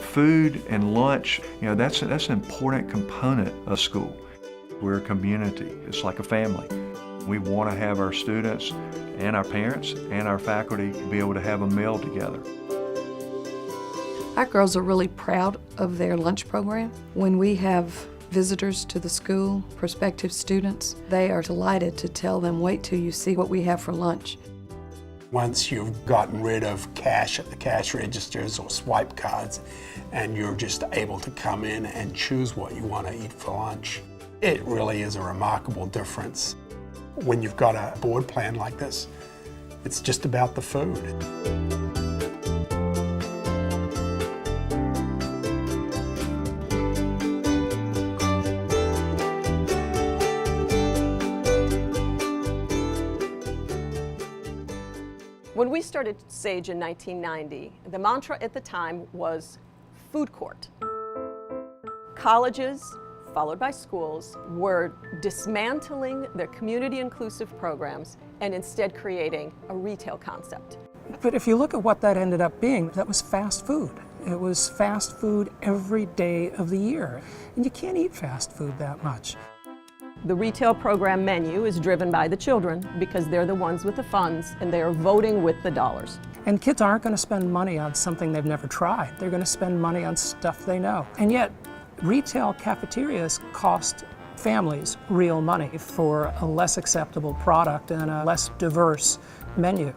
food and lunch, that's an important component of school. We're a community. It's like a family. We want to have our students and our parents and our faculty be able to have a meal together. Our girls are really proud of their lunch program. When we have visitors to the school, prospective students, they are delighted to tell them, wait till you see what we have for lunch. Once you've gotten rid of cash at the cash registers or swipe cards, and you're just able to come in and choose what you want to eat for lunch, it really is a remarkable difference. When you've got a board plan like this, it's just about the food. When we started SAGE in 1990, the mantra at the time was food court. Colleges, followed by schools, were dismantling their community-inclusive programs and instead creating a retail concept. But if you look at what that ended up being, that was fast food. It was fast food every day of the year. And you can't eat fast food that much. The retail program menu is driven by the children because they're the ones with the funds and they are voting with the dollars. And kids aren't going to spend money on something they've never tried. They're going to spend money on stuff they know. And yet, retail cafeterias cost families real money for a less acceptable product and a less diverse menu.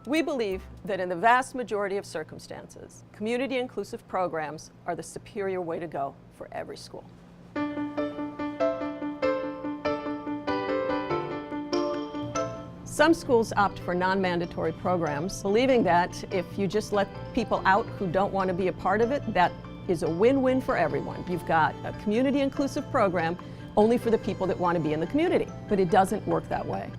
We believe that in the vast majority of circumstances, community-inclusive programs are the superior way to go for every school. Some schools opt for non-mandatory programs, believing that if you just let people out who don't want to be a part of it, that is a win-win for everyone. You've got a community-inclusive program only for the people that want to be in the community, but it doesn't work that way.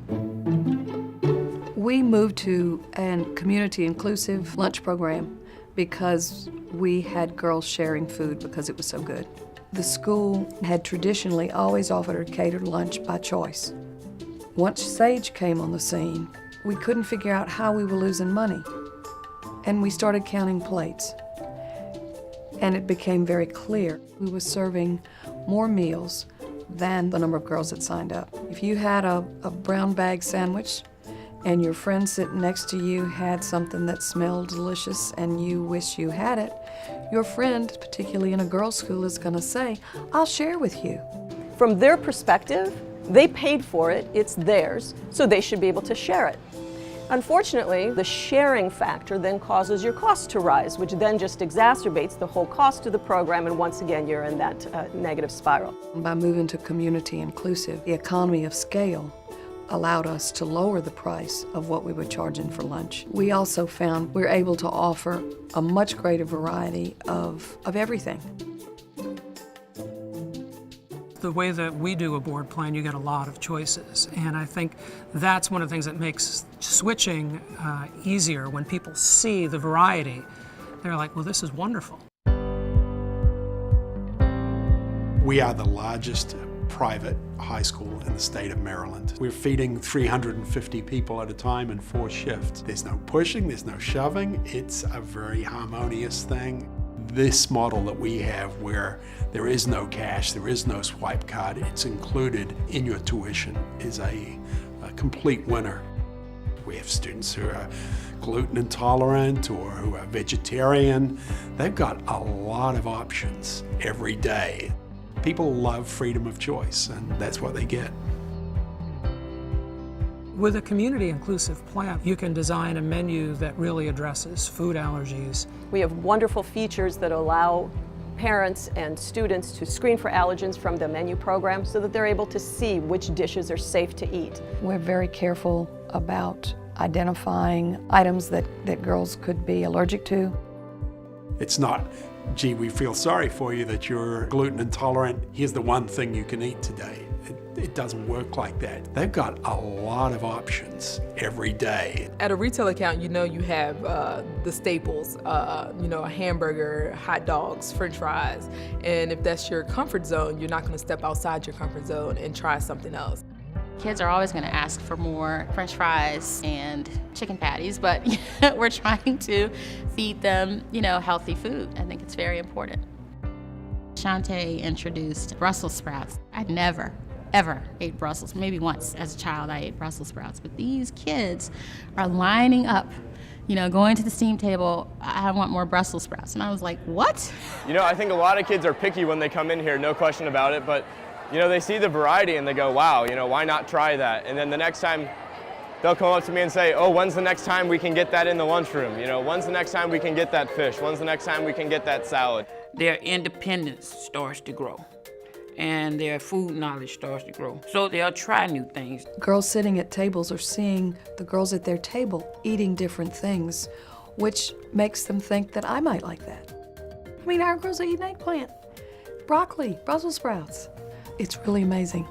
We moved to a community-inclusive lunch program because we had girls sharing food because it was so good. The school had traditionally always offered a catered lunch by choice. Once SAGE came on the scene, we couldn't figure out how we were losing money. And we started counting plates. And it became very clear we were serving more meals than the number of girls that signed up. If you had a brown bag sandwich and your friend sitting next to you had something that smelled delicious and you wish you had it, your friend, particularly in a girls' school, is going to say, I'll share with you. From their perspective, they paid for it, it's theirs, so they should be able to share it. Unfortunately, the sharing factor then causes your cost to rise, which then just exacerbates the whole cost of the program, and once again, you're in that negative spiral. By moving to community inclusive, the economy of scale allowed us to lower the price of what we were charging for lunch. We also found we're able to offer a much greater variety of everything. The way that we do a board plan, you get a lot of choices. And I think that's one of the things that makes switching easier. When people see the variety, they're like, well, this is wonderful. We are the largest private high school in the state of Maryland. We're feeding 350 people at a time in 4 shifts. There's no pushing, there's no shoving. It's a very harmonious thing. This model that we have, where there is no cash, there is no swipe card, it's included in your tuition, is a complete winner. We have students who are gluten intolerant or who are vegetarian. They've got a lot of options every day. People love freedom of choice, and that's what they get. With a community-inclusive plan, you can design a menu that really addresses food allergies. We have wonderful features that allow parents and students to screen for allergens from the menu program so that they're able to see which dishes are safe to eat. We're very careful about identifying items that girls could be allergic to. It's not, gee, we feel sorry for you that you're gluten intolerant. Here's the one thing you can eat today. It doesn't work like that. They've got a lot of options every day. At a retail account, you know you have the staples, a hamburger, hot dogs, french fries. And if that's your comfort zone, you're not gonna step outside your comfort zone and try something else. Kids are always going to ask for more French fries and chicken patties, but we're trying to feed them, healthy food. I think it's very important. Shantae introduced Brussels sprouts. I never, ever ate Brussels. Maybe once as a child I ate Brussels sprouts, but these kids are lining up, going to the steam table, I want more Brussels sprouts. And I was like, what? I think a lot of kids are picky when they come in here, no question about it, but they see the variety and they go, wow, why not try that? And then the next time they'll come up to me and say, oh, when's the next time we can get that in the lunchroom? When's the next time we can get that fish? When's the next time we can get that salad? Their independence starts to grow and their food knowledge starts to grow. So they'll try new things. Girls sitting at tables are seeing the girls at their table eating different things, which makes them think that I might like that. I mean, our girls are eating eggplant, broccoli, Brussels sprouts. It's really amazing.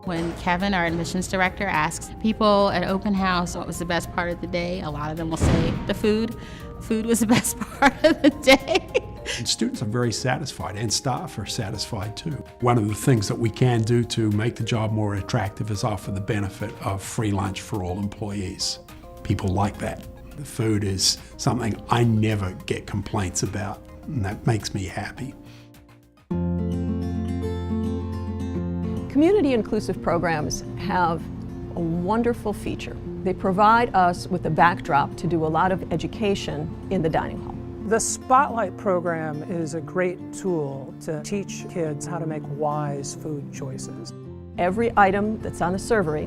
When Kevin, our admissions director, asks people at open house what was the best part of the day, a lot of them will say the food. Food was the best part of the day. And students are very satisfied, and staff are satisfied too. One of the things that we can do to make the job more attractive is offer the benefit of free lunch for all employees. People like that. The food is something I never get complaints about, and that makes me happy. Community inclusive programs have a wonderful feature. They provide us with a backdrop to do a lot of education in the dining hall. The Spotlight program is a great tool to teach kids how to make wise food choices. Every item that's on the servery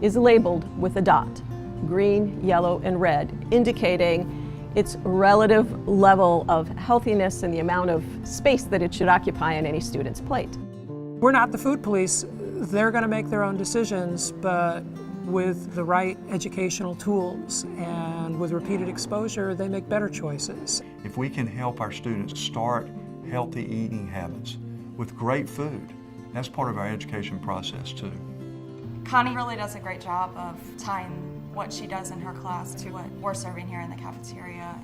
is labeled with a dot, green, yellow, and red, indicating its relative level of healthiness and the amount of space that it should occupy on any student's plate. We're not the food police. They're going to make their own decisions, but with the right educational tools and with repeated exposure, they make better choices. If we can help our students start healthy eating habits with great food, that's part of our education process too. Connie really does a great job of tying what she does in her class to what we're serving here in the cafeteria.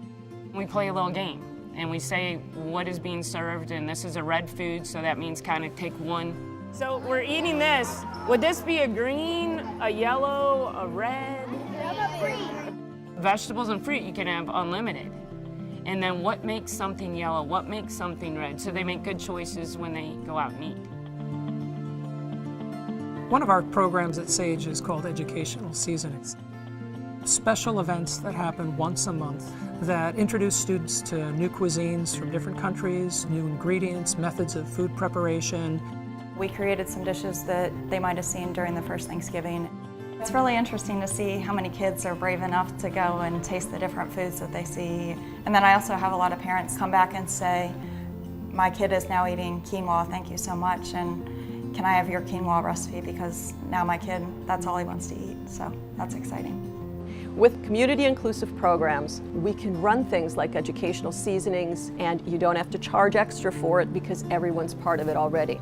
We play a little game and we say what is being served, and this is a red food, so that means kind of take one. So we're eating this. Would this be a green, a yellow, a red? Vegetables and fruit you can have unlimited. And then what makes something yellow? What makes something red? So they make good choices when they go out and eat. One of our programs at SAGE is called Educational Seasonings. Special events that happen once a month that introduce students to new cuisines from different countries, new ingredients, methods of food preparation. We created some dishes that they might have seen during the first Thanksgiving. It's really interesting to see how many kids are brave enough to go and taste the different foods that they see. And then I also have a lot of parents come back and say, my kid is now eating quinoa, thank you so much, and can I have your quinoa recipe, because now my kid, that's all he wants to eat, so that's exciting. With community inclusive programs, we can run things like educational seasonings, and you don't have to charge extra for it because everyone's part of it already.